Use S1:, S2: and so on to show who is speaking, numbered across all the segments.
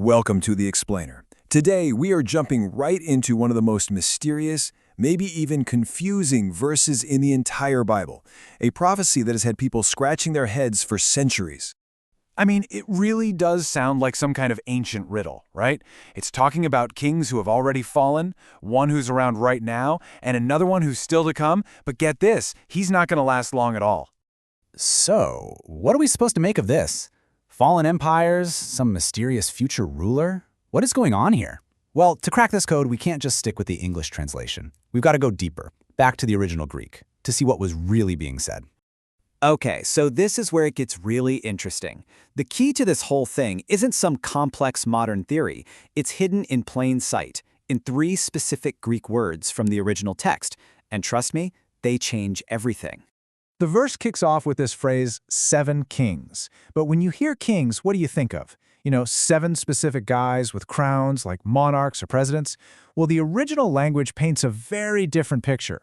S1: Welcome to The Explainer. Today, we are jumping right into one of the most mysterious, maybe even confusing verses in the entire Bible, a prophecy that has had people scratching their heads for centuries.
S2: I mean, it really does sound like some kind of ancient riddle, right? It's talking about kings who have already fallen, one who's around right now, and another one who's still to come, but get this, he's not going to last long at all.
S3: So, what are we supposed to make of this? Fallen empires? Some mysterious future ruler? What is going on here? Well, to crack this code, we can't just stick with the English translation. We've got to go deeper, back to the original Greek, to see what was really being said.
S4: Okay, so this is where it gets really interesting. The key to this whole thing isn't some complex modern theory. It's hidden in plain sight, in 3 specific Greek words from the original text. And trust me, they change everything.
S5: The verse kicks off with this phrase, 7 kings. But when you hear kings, what do you think of? 7 specific guys with crowns like monarchs or presidents? Well, the original language paints a very different picture.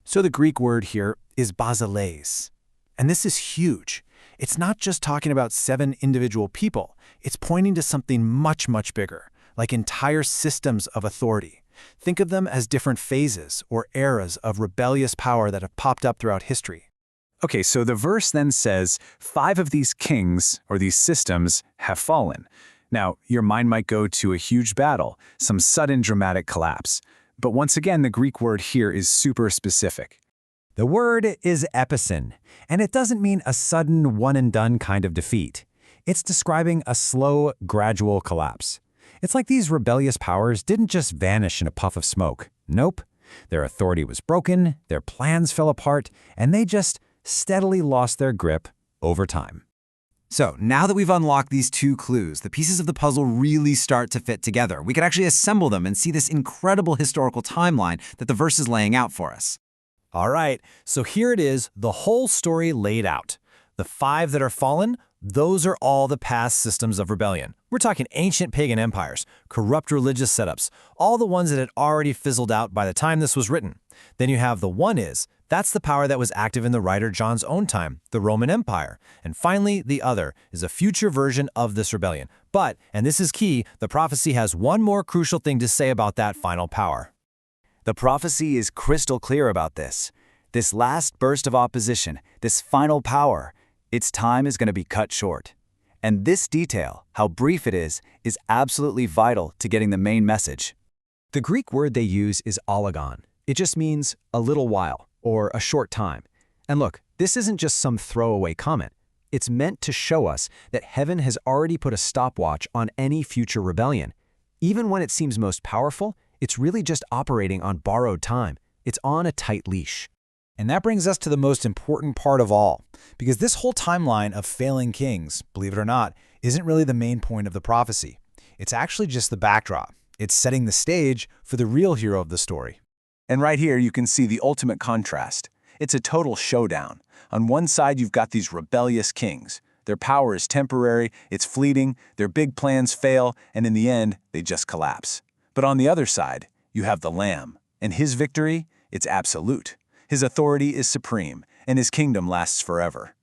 S2: So the Greek word here is basileis. And this is huge. It's not just talking about 7 individual people. It's pointing to something much, much bigger, like entire systems of authority. Think of them as different phases or eras of rebellious power that have popped up throughout history.
S6: Okay, so the verse then says 5 of these kings, or these systems, have fallen. Now, your mind might go to a huge battle, some sudden dramatic collapse. But once again, the Greek word here is super specific.
S7: The word is epicene, and it doesn't mean a sudden one-and-done kind of defeat. It's describing a slow, gradual collapse. It's like these rebellious powers didn't just vanish in a puff of smoke. Nope. Their authority was broken, their plans fell apart, and they just steadily lost their grip over time.
S4: So now that we've unlocked these 2 clues, the pieces of the puzzle really start to fit together. We can actually assemble them and see this incredible historical timeline that the verse is laying out for us.
S7: All right, so here it is, the whole story laid out. The 5 that are fallen, those are all the past systems of rebellion. We're talking ancient pagan empires, corrupt religious setups, all the ones that had already fizzled out by the time this was written. Then you have the one is, that's the power that was active in the writer John's own time, the Roman Empire. And finally, the other is a future version of this rebellion. But, and this is key, the prophecy has one more crucial thing to say about that final power.
S4: The prophecy is crystal clear about this. This last burst of opposition, this final power, its time is going to be cut short. And this detail, how brief it is absolutely vital to getting the main message.
S7: The Greek word they use is olegon. It just means a little while, or a short time. And look, this isn't just some throwaway comment. It's meant to show us that heaven has already put a stopwatch on any future rebellion. Even when it seems most powerful, it's really just operating on borrowed time. It's on a tight leash.
S5: And that brings us to the most important part of all, because this whole timeline of failing kings, believe it or not, isn't really the main point of the prophecy. It's actually just the backdrop. It's setting the stage for the real hero of the story.
S6: And right here, you can see the ultimate contrast. It's a total showdown. On one side, you've got these rebellious kings. Their power is temporary, it's fleeting, their big plans fail, and in the end, they just collapse. But on the other side, you have the Lamb, and his victory, it's absolute. His authority is supreme, and his kingdom lasts forever.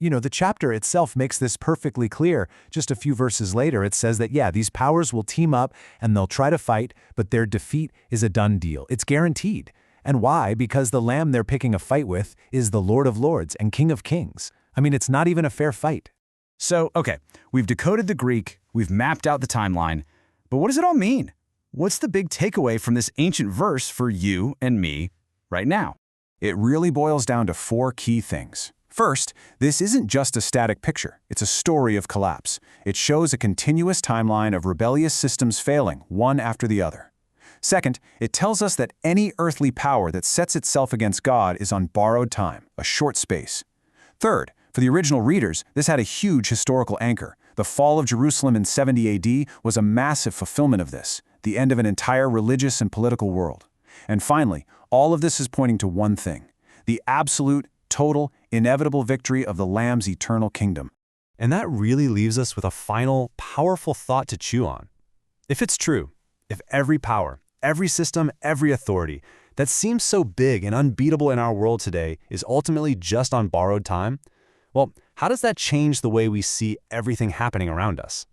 S5: The chapter itself makes this perfectly clear. Just a few verses later, it says that, these powers will team up and they'll try to fight, but their defeat is a done deal. It's guaranteed. And why? Because the Lamb they're picking a fight with is the Lord of Lords and King of Kings. I mean, it's not even a fair fight.
S6: So, okay, we've decoded the Greek, we've mapped out the timeline, but what does it all mean? What's the big takeaway from this ancient verse for you and me right now? It really boils down to 4 key things. First, this isn't just a static picture. It's a story of collapse. It shows a continuous timeline of rebellious systems failing, one after the other. Second, it tells us that any earthly power that sets itself against God is on borrowed time, a short space. Third, for the original readers, this had a huge historical anchor. The fall of Jerusalem in 70 AD was a massive fulfillment of this, the end of an entire religious and political world. And finally, all of this is pointing to one thing, the absolute, total, inevitable victory of the Lamb's eternal kingdom.
S7: And that really leaves us with a final, powerful thought to chew on. If it's true, if every power, every system, every authority that seems so big and unbeatable in our world today is ultimately just on borrowed time, well, how does that change the way we see everything happening around us?